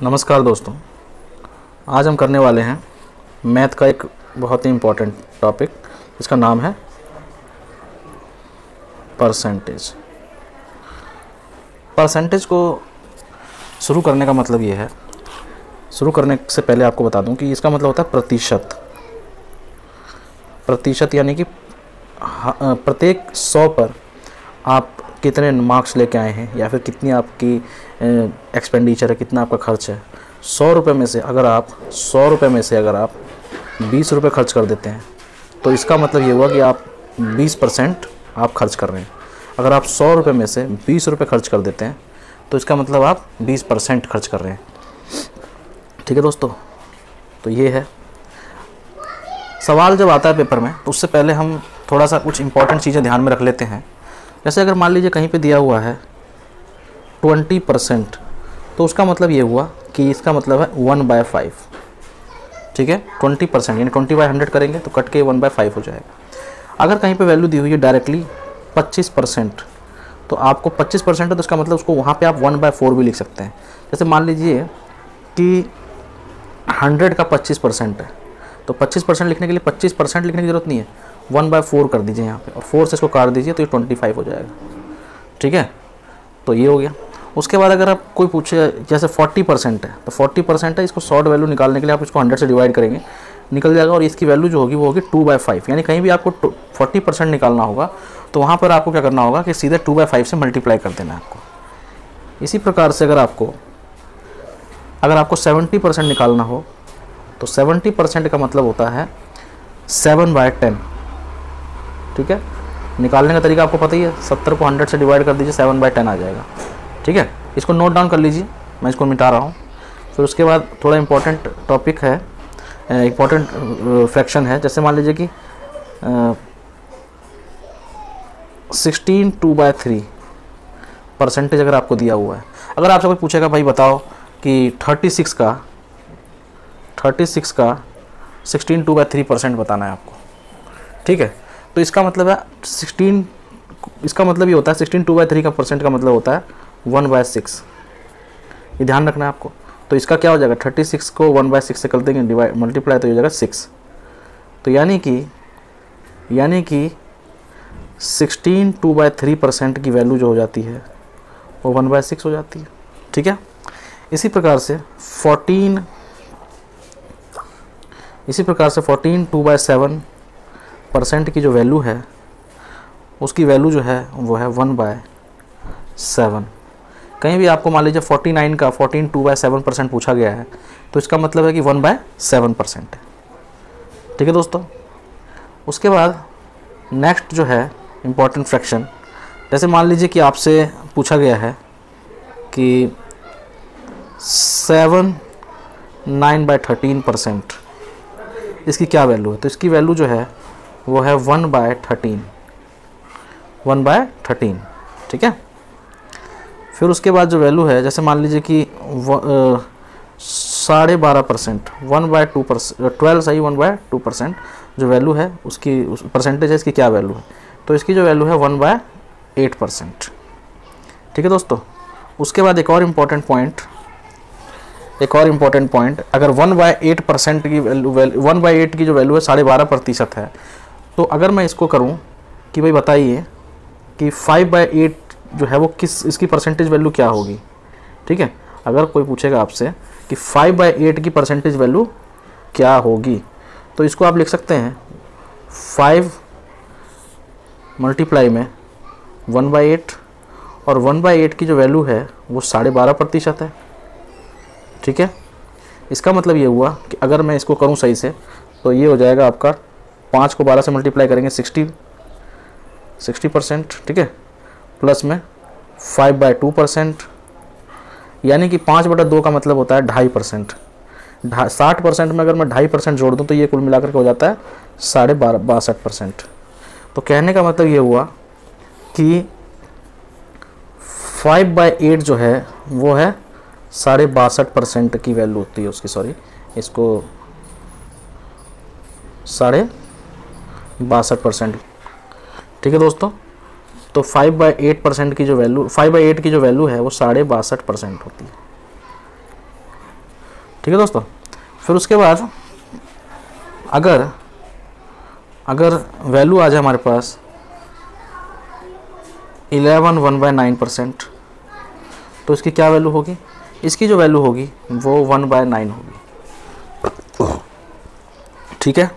नमस्कार दोस्तों, आज हम करने वाले हैं मैथ का एक बहुत ही इम्पोर्टेंट टॉपिक, इसका नाम है परसेंटेज। परसेंटेज को शुरू करने का मतलब ये है, शुरू करने से पहले आपको बता दूं कि इसका मतलब होता है प्रतिशत। प्रतिशत यानी कि प्रत्येक 100 पर आप कितने मार्क्स लेके आए हैं या फिर कितनी आपकी एक्सपेंडिचर है, कितना आपका खर्च है। 100 रुपये में से अगर आप 20 रुपये खर्च कर देते हैं तो इसका मतलब ये हुआ कि आप 20% आप खर्च कर रहे हैं। अगर आप 100 रुपये में से 20 रुपये खर्च कर देते हैं तो इसका मतलब आप 20% खर्च कर रहे हैं। ठीक है दोस्तों, तो ये है सवाल। जब आता है पेपर में तो उससे पहले हम थोड़ा सा कुछ इंपॉर्टेंट चीज़ें ध्यान में रख लेते हैं। जैसे अगर मान लीजिए कहीं पे दिया हुआ है 20%, तो उसका मतलब ये हुआ कि इसका मतलब है 1/5। ठीक है, 20% यानी 20/100 करेंगे तो कट के 1/5 हो जाएगा। अगर कहीं पे वैल्यू दी हुई है डायरेक्टली 25%, तो आपको 25% है तो इसका मतलब उसको वहाँ पे आप 1/4 भी लिख सकते हैं। जैसे मान लीजिए कि 100 का 25% है तो 25% लिखने के लिए 25% लिखने की ज़रूरत नहीं है, 1/4 कर दीजिए यहाँ पे और 4 से इसको काट दीजिए तो ये 25 हो जाएगा। ठीक है, तो ये हो गया। उसके बाद अगर आप कोई पूछे जैसे 40% है तो 40% है, इसको शॉर्ट वैल्यू निकालने के लिए आप इसको 100 से डिवाइड करेंगे, निकल जाएगा और इसकी वैल्यू जो होगी वो होगी 2/5। यानी कहीं भी आपको 40% निकालना होगा तो वहाँ पर आपको क्या करना होगा कि सीधे 2/5 से मल्टीप्लाई कर देना है आपको। इसी प्रकार से अगर आपको 70% निकालना हो तो 70% का मतलब होता है 7/10। ठीक है, निकालने का तरीका आपको पता ही है, 70 को 100 से डिवाइड कर दीजिए, 7/10 आ जाएगा। ठीक है, इसको नोट डाउन कर लीजिए, मैं इसको मिटा रहा हूँ। फिर उसके बाद थोड़ा इम्पोर्टेंट टॉपिक है, इम्पोर्टेंट फ्रैक्शन है। जैसे मान लीजिए कि 16 2/3 परसेंटेज अगर आपको दिया हुआ है। अगर आपसे कोई पूछेगा भाई बताओ कि 36 का 16 2/3% बताना है आपको। ठीक है, तो इसका मतलब है 16, इसका मतलब ये होता है 16 2/3 का परसेंट का मतलब होता है 1/6। ये ध्यान रखना है आपको। तो इसका क्या हो जाएगा, 36 को 1/6 से कर देंगे डिवाइड मल्टीप्लाई तो हो जाएगा 6। तो यानी कि 16 2/3% की वैल्यू जो हो जाती है वो 1/6 हो जाती है। ठीक है, इसी प्रकार से 14 2/7% की जो वैल्यू है उसकी वैल्यू जो है वो है 1/7। कहीं भी आपको मान लीजिए 49 का 14 2/7% पूछा गया है तो इसका मतलब है कि 1/7% है। ठीक है दोस्तों, उसके बाद नेक्स्ट जो है इम्पॉर्टेंट फ्रैक्शन, जैसे मान लीजिए कि आपसे पूछा गया है कि 7 9/13% इसकी क्या वैल्यू है, तो इसकी वैल्यू जो है वो है 1/13। ठीक है, फिर उसके बाद जो वैल्यू है, जैसे मान लीजिए कि 12.5%, 12 सही 1/2% जो वैल्यू है उसकी परसेंटेज है, इसकी क्या वैल्यू है, तो इसकी जो वैल्यू है 1/8%। ठीक है दोस्तों, उसके बाद एक और इम्पॉर्टेंट पॉइंट, अगर 1/8% की वैल्यू 1/8 की जो वैल्यू है 12.5% है, तो अगर मैं इसको करूं कि भाई बताइए कि 5/8 जो है वो इसकी परसेंटेज वैल्यू क्या होगी। ठीक है, अगर कोई पूछेगा आपसे कि 5/8 की परसेंटेज वैल्यू क्या होगी तो इसको आप लिख सकते हैं 5 मल्टीप्लाई में 1/8 और 1/8 की जो वैल्यू है वो 12.5% है। ठीक है, इसका मतलब ये हुआ कि अगर मैं इसको करूं सही से तो ये हो जाएगा आपका 5 को 12 से मल्टीप्लाई करेंगे 60%। ठीक है, प्लस में 5/2%, यानी कि 5/2 का मतलब होता है 2.5%। 60% में अगर मैं 2.5% जोड़ दूं तो ये कुल मिलाकर के हो जाता है 62%। तो कहने का मतलब ये हुआ कि 5/8 जो है वो है 62.5% की वैल्यू होती है उसकी, सॉरी इसको 62.5%। ठीक है दोस्तों, तो 5/8% की जो वैल्यू 5/8 की जो वैल्यू है वो 62.5% होती है। ठीक है दोस्तों। फिर उसके बाद अगर वैल्यू आ जाए हमारे पास 11 1/9%, तो इसकी क्या वैल्यू होगी? इसकी जो वैल्यू होगी वो 1/9 होगी। ठीक है,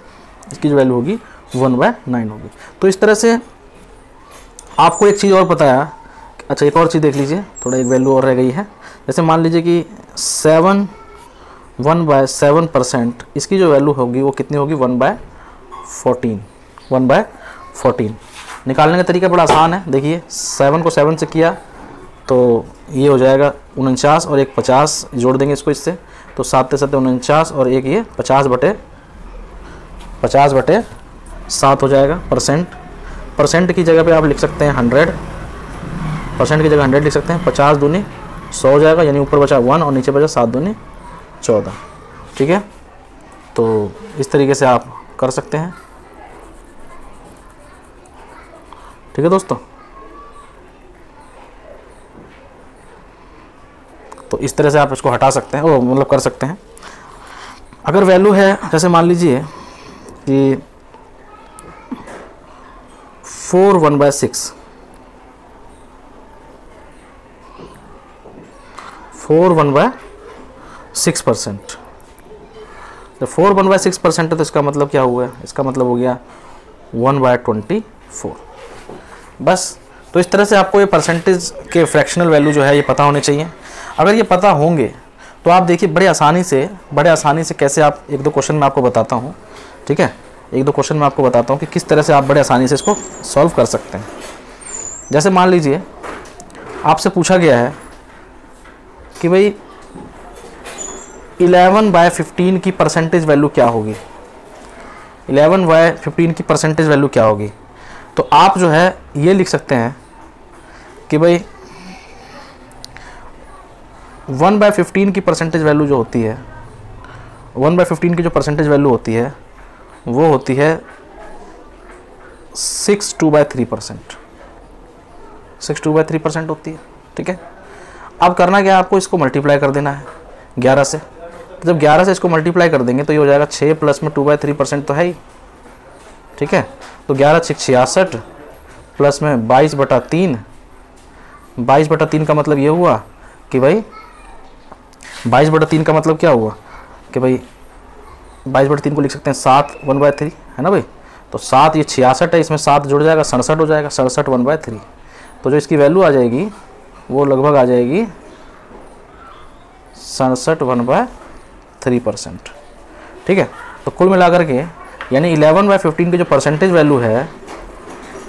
इसकी जो वैल्यू होगी 1/9 होगी। तो इस तरह से आपको एक चीज़ और बताया। अच्छा, एक और चीज़ देख लीजिए, थोड़ा एक वैल्यू और रह गई है। जैसे मान लीजिए कि 1/7%, इसकी जो वैल्यू होगी वो कितनी होगी? 1/14। 1/14 निकालने का तरीका बड़ा आसान है। देखिए 7 को 7 से किया तो ये हो जाएगा 49, और एक 50 जोड़ देंगे इसको इससे, तो 7 से 49, और एक ये 50/7 हो जाएगा। परसेंट की जगह पे आप लिख सकते हैं 100, परसेंट की जगह 100 लिख सकते हैं। 50 दूनी 100 हो जाएगा, यानी ऊपर बचा 1 और नीचे बचा 7 दूनी 14। ठीक है, तो इस तरीके से आप कर सकते हैं। ठीक है दोस्तों, तो इस तरह से आप इसको हटा सकते हैं, वो मतलब कर सकते हैं। अगर वैल्यू है, जैसे मान लीजिए कि 4 1/6, 4 1/6%। जब 4 1/6% है तो इसका मतलब क्या हुआ? इसका मतलब हो गया 1/24। बस, तो इस तरह से आपको ये परसेंटेज के फ्रैक्शनल वैल्यू जो है ये पता होने चाहिए। अगर ये पता होंगे तो आप देखिए बड़े आसानी से कैसे आप, एक दो क्वेश्चन मैं आपको बताता हूँ। ठीक है, एक दो क्वेश्चन मैं आपको बताता हूँ कि किस तरह से आप बड़े आसानी से इसको सॉल्व कर सकते हैं। जैसे मान लीजिए आपसे पूछा गया है कि भाई 11/15 की परसेंटेज वैल्यू क्या होगी? 11/15 की परसेंटेज वैल्यू क्या होगी? तो आप जो है ये लिख सकते हैं कि भाई 1/15 की परसेंटेज वैल्यू जो होती है, 1/15 की जो परसेंटेज वैल्यू होती है वो होती है 62/3%। 62/3% होती है। ठीक है, अब करना क्या है, आपको इसको मल्टीप्लाई कर देना है 11 से। तो जब 11 से इसको मल्टीप्लाई कर देंगे तो ये हो जाएगा 6 प्लस में 2/3% तो है ही। ठीक है, तो 11 6 66 प्लस में 22/3। 22/3 का मतलब ये हुआ कि भाई 22/3 का मतलब क्या हुआ कि भाई 22/3 को लिख सकते हैं 7 1/3, है ना भाई। तो 7 ये 66 है, इसमें 7 जुड़ जाएगा 67 हो जाएगा, 67 1/3। तो जो इसकी वैल्यू आ जाएगी वो लगभग आ जाएगी 67 1/3%। ठीक है, तो कुल मिलाकर के यानी 11/15 की जो परसेंटेज वैल्यू है,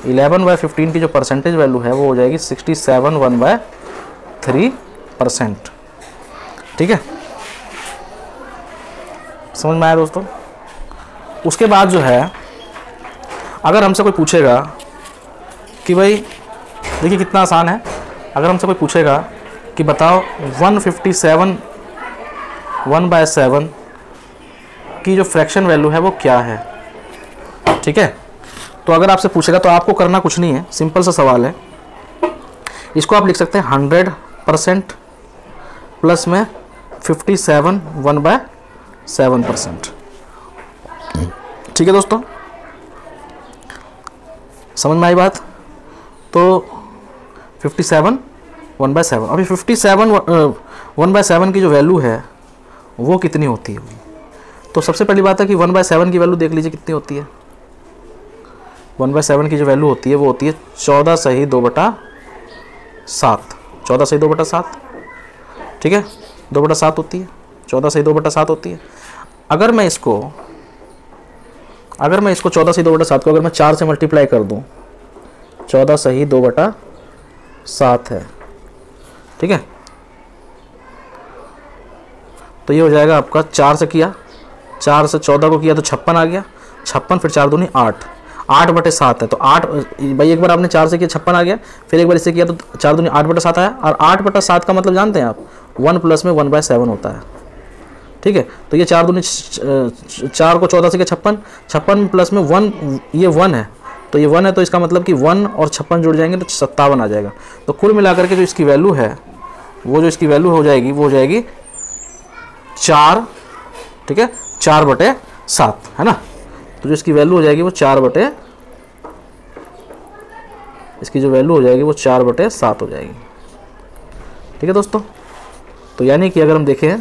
11/15 की जो परसेंटेज वैल्यू है वो हो जाएगी 67 1/3%। ठीक है, समझ में आया दोस्तों। उसके बाद जो है अगर हमसे कोई पूछेगा कि भाई देखिए कितना आसान है, अगर हमसे कोई पूछेगा कि बताओ 157 1/7 की जो फ्रैक्शन वैल्यू है वो क्या है। ठीक है, तो अगर आपसे पूछेगा तो आपको करना कुछ नहीं है, सिंपल सा सवाल है। इसको आप लिख सकते हैं 100% प्लस में 57 1/7%। ठीक है दोस्तों, समझ में आई बात। तो 57 1/7, अभी 57 1/7 की जो वैल्यू है वो कितनी होती है? तो सबसे पहली बात है कि 1/7 की वैल्यू देख लीजिए कितनी होती है। 1/7 की जो वैल्यू होती है वो होती है 14 सही 2/7। 14 सही 2/7। ठीक है, 2/7 होती है, 14 सही 2/7 होती है। अगर मैं इसको 14 सही 2/7 को अगर मैं 4 से मल्टीप्लाई कर दूं, 14 सही 2/7 है। ठीक है, तो ये हो जाएगा आपका 4 से किया, 4 से 14 को किया तो 56 आ गया, 56 फिर 4 दूनी 8, 8/7 है। तो 8 भाई एक बार आपने 4 से किया 56 आ गया, फिर एक बार इससे किया तो 4 दूनी 8/7 आया। और 8/7 का मतलब जानते हैं आप, 1 प्लस में 1/7 होता है। ठीक है, तो ये 4 दूनी 4 को 14 से किया 56, 56 प्लस में 1, ये 1 है, तो ये 1 है, तो इसका मतलब कि 1 और 56 जुड़ जाएंगे तो 57 आ जाएगा। तो कुल मिलाकर के जो इसकी वैल्यू है, वो जो इसकी वैल्यू हो जाएगी वो हो जाएगी 4 ठीक है, 4/7 है ना। तो जो इसकी वैल्यू हो जाएगी वो 4/, इसकी जो वैल्यू हो जाएगी वो 4/7 हो जाएगी। ठीक है दोस्तों, तो यानी कि अगर हम देखें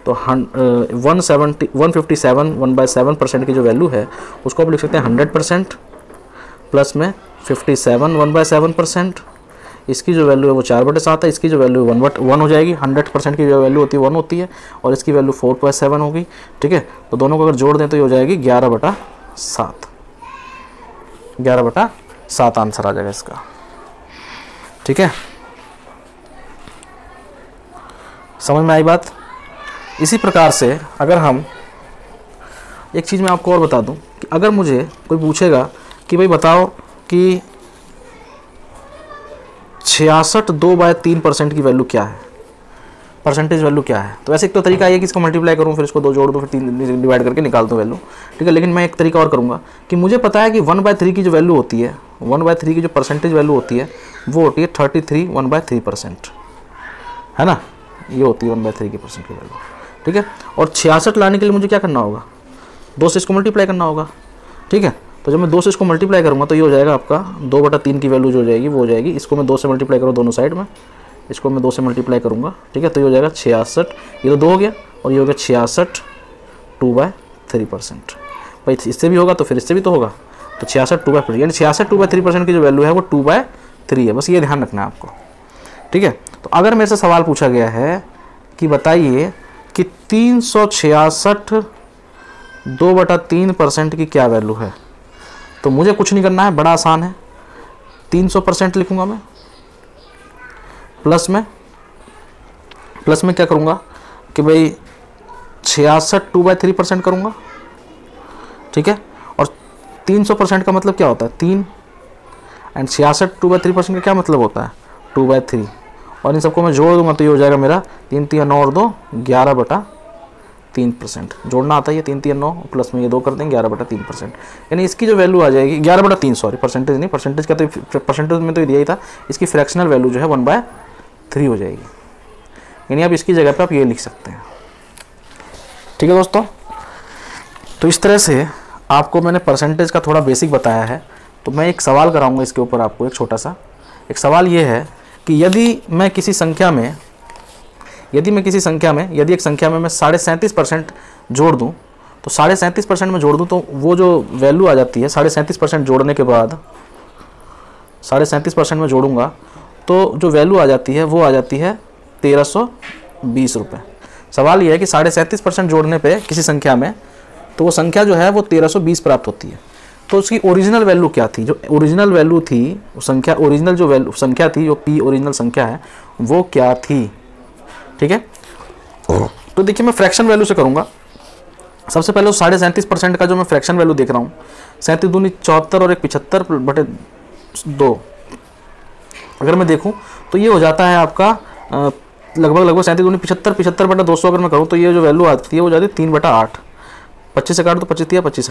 तो 157 1/7% की जो वैल्यू है उसको आप लिख सकते हैं 100%, प्लस में 57 1/7%, इसकी जो वैल्यू है वो 4/7 है, इसकी जो वैल्यू 1 हो जाएगी। 100% की जो वैल्यू होती है 1 होती है और इसकी वैल्यू 4/7 होगी। ठीक है, तो दोनों को अगर जोड़ दें तो ये हो जाएगी 11/7, 11/7 आंसर आ जाएगा इसका। ठीक है, समझ में आई बात। इसी प्रकार से अगर हम एक चीज़ मैं आपको और बता दूं कि अगर मुझे कोई पूछेगा कि भाई बताओ कि 66 2/3% की वैल्यू क्या है, परसेंटेज वैल्यू क्या है, तो वैसे एक तो तरीका ये कि इसको मल्टीप्लाई करूँ, फिर इसको 2 जोड़ दूँ, फिर 3 डिवाइड करके निकाल दूँ वैल्यू। ठीक है, लेकिन मैं एक तरीका और करूँगा कि मुझे पता है कि 1/3 की जो वैल्यू होती है, 1/3 की जो परसेंटेज वैल्यू होती है वो होती है 33 1/3%, है ना, ये होती है 1/3 की परसेंट की वैल्यू। ठीक है, और 66 लाने के लिए मुझे क्या करना होगा, 2 से इसको मल्टीप्लाई करना होगा। ठीक है, तो जब मैं 2 से इसको मल्टीप्लाई करूँगा तो ये हो जाएगा आपका 2/3 की वैल्यू जो हो जाएगी वो हो जाएगी, इसको मैं 2 से मल्टीप्लाई करूँ दोनों साइड में, इसको मैं 2 से मल्टीप्लाई करूँगा। ठीक है, तो ये हो जाएगा 66, ये तो 2 हो गया, और ये हो गया 66 2/3%। भाई इससे भी होगा तो फिर इससे भी तो होगा, तो 66 2/3 यानी 66 2/3% की जो वैल्यू है वो 2/3 है, बस ये ध्यान रखना है आपको। ठीक है, तो अगर मेरे से सवाल पूछा गया है कि बताइए कि 366 2/3% की क्या वैल्यू है, तो मुझे कुछ नहीं करना है, बड़ा आसान है। 300% लिखूंगा मैं, प्लस में क्या करूंगा कि भाई 66 2/3% करूंगा। ठीक है, और 300% का मतलब क्या होता है 3, एंड 66 2/3% का क्या मतलब होता है 2/3, और इन सबको मैं जोड़ दूंगा तो ये हो जाएगा मेरा 3 3 9 और 2 11/3%। जोड़ना आता है, ये 3 3 9 प्लस में ये 2 कर देंगे 11/3%, यानी इसकी जो वैल्यू आ जाएगी 11/3, सॉरी परसेंटेज नहीं, परसेंटेज का तो परसेंटेज में तो ये दिया ही था, इसकी फ्रैक्शनल वैल्यू जो है 1/3 हो जाएगी, यानी आप इसकी जगह पे आप ये लिख सकते हैं। ठीक है दोस्तों, तो इस तरह से आपको मैंने परसेंटेज का थोड़ा बेसिक बताया है। तो मैं एक सवाल कराऊंगा इसके ऊपर आपको, एक छोटा सा एक सवाल ये है कि यदि एक संख्या में यदि एक संख्या में मैं 37.5% जोड़ दूं, तो 37.5% में जोड़ दूं तो वो जो वैल्यू आ जाती है 37.5% जोड़ने के बाद 37.5% में जोड़ूंगा तो जो वैल्यू आ जाती है वो आ जाती है 1320 रुपये। सवाल ये है कि 37.5% जोड़ने पे किसी संख्या में, तो वो संख्या जो है वो 1320 प्राप्त होती है। तो उसकी ओरिजिनल वैल्यू क्या थी, जो ओरिजिनल वैल्यू थी संख्या, ओरिजिनल जो वैल्यू संख्या थी, जो पी ओरिजिनल संख्या है वो क्या थी। ठीक है, तो देखिए मैं फ्रैक्शन वैल्यू से करूंगा। सबसे पहले 37.5% का जो मैं फ्रैक्शन वैल्यू देख रहा हूँ, 37 दूनी 74 और 1 75/2, अगर मैं देखूं तो ये हो जाता है आपका लगभग 37 दूनी 75, 75/200 अगर मैं करूँ तो ये जो वैल्यू आती है वो जाती है 3/8। 25 से काट तो 25 25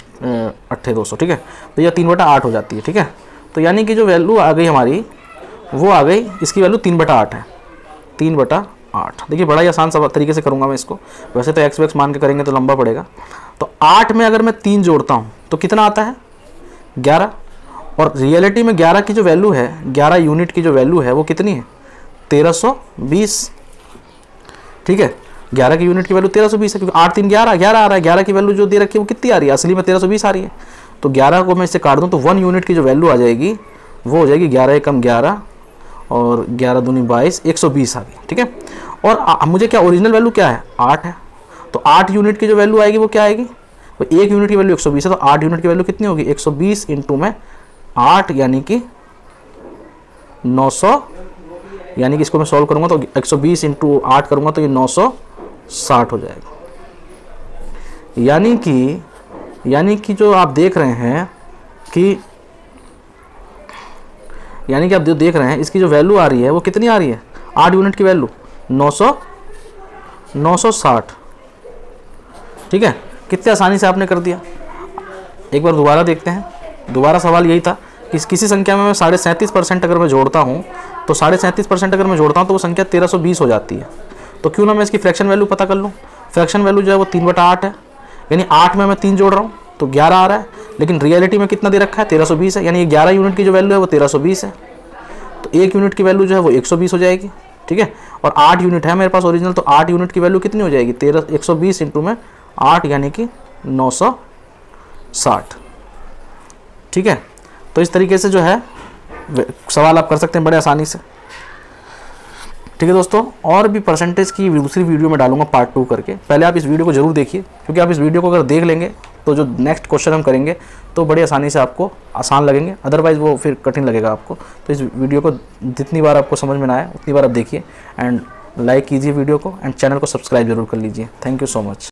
8 200। ठीक है, तो यह 3/8 हो जाती है। ठीक है, तो यानी कि जो वैल्यू आ गई हमारी वो आ गई, इसकी वैल्यू 3/8 है, 3/8। देखिए बड़ा ही आसान सा तरीके से करूँगा मैं इसको, वैसे तो एक्स वैक्स मान के करेंगे तो लंबा पड़ेगा। तो 8 में अगर मैं 3 जोड़ता हूँ तो कितना आता है 11, और रियलिटी में 11 की जो वैल्यू है, 11 यूनिट की जो वैल्यू है वो कितनी है 1320। ठीक है, 11 की यूनिट की वैल्यू 1320 है, क्योंकि 8 3 11 11 आ रहा है, 11 की वैल्यू जो दे रखी है वो कितनी आ रही है, असली में 1320 आ रही है। तो 11 को मैं इससे काट दूं तो 1 यूनिट की जो वैल्यू आ जाएगी वो हो जाएगी 11 एकम 11 और 11 दूनी 22, 120 आ गई। ठीक है, और मुझे क्या ओरिजिनल वैल्यू क्या है 8 है, तो 8 यूनिट की जो वैल्यू आएगी वो क्या आएगी, तो 1 यूनिट की वैल्यू 120 है, तो 8 यूनिट की वैल्यू कितनी होगी 120 इंटू में 8 यानी कि 900, यानी कि इसको मैं सॉल्व करूंगा तो 120 इंटू 8 करूंगा तो ये 960 हो जाएगा। यानी कि जो आप देख रहे हैं कि आप जो देख रहे हैं इसकी जो वैल्यू आ रही है वो कितनी आ रही है 8 यूनिट की वैल्यू 960। ठीक है, कितने आसानी से आपने कर दिया। एक बार दोबारा देखते हैं, दोबारा सवाल यही था कि किसी संख्या में मैं 37.5% अगर मैं जोड़ता हूँ तो 37.5% अगर मैं जोड़ता हूँ तो वो संख्या 1320 हो जाती है। तो क्यों ना मैं इसकी फ्रैक्शन वैल्यू पता कर लूँ। फ्रैक्शन वैल्यू जो है वो 3/8 है, यानी 8 में मैं 3 जोड़ रहा हूँ तो 11 आ रहा है, लेकिन रियलिटी में कितना दे रखा है 1320 है, यानी 11 यूनिट की जो वैल्यू है वो 1320 है, तो 1 यूनिट की वैल्यू जो है वो 120 हो जाएगी। ठीक है, और 8 यूनिट है मेरे पास ओरिजिनल, तो 8 यूनिट की वैल्यू कितनी हो जाएगी 120 इंटू में 8 यानी कि 960। ठीक है, तो इस तरीके से जो है सवाल आप कर सकते हैं बड़े आसानी से। ठीक है दोस्तों, और भी परसेंटेज की दूसरी वीडियो में डालूंगा पार्ट 2 करके, पहले आप इस वीडियो को जरूर देखिए, क्योंकि आप इस वीडियो को अगर देख लेंगे तो जो नेक्स्ट क्वेश्चन हम करेंगे तो बड़ी आसानी से आपको आसान लगेंगे, अदरवाइज़ वो फिर कठिन लगेगा आपको। तो इस वीडियो को जितनी बार आपको समझ में ना आए उतनी बार आप देखिए, एंड लाइक कीजिए वीडियो को, एंड चैनल को सब्सक्राइब जरूर कर लीजिए। Thank you so much.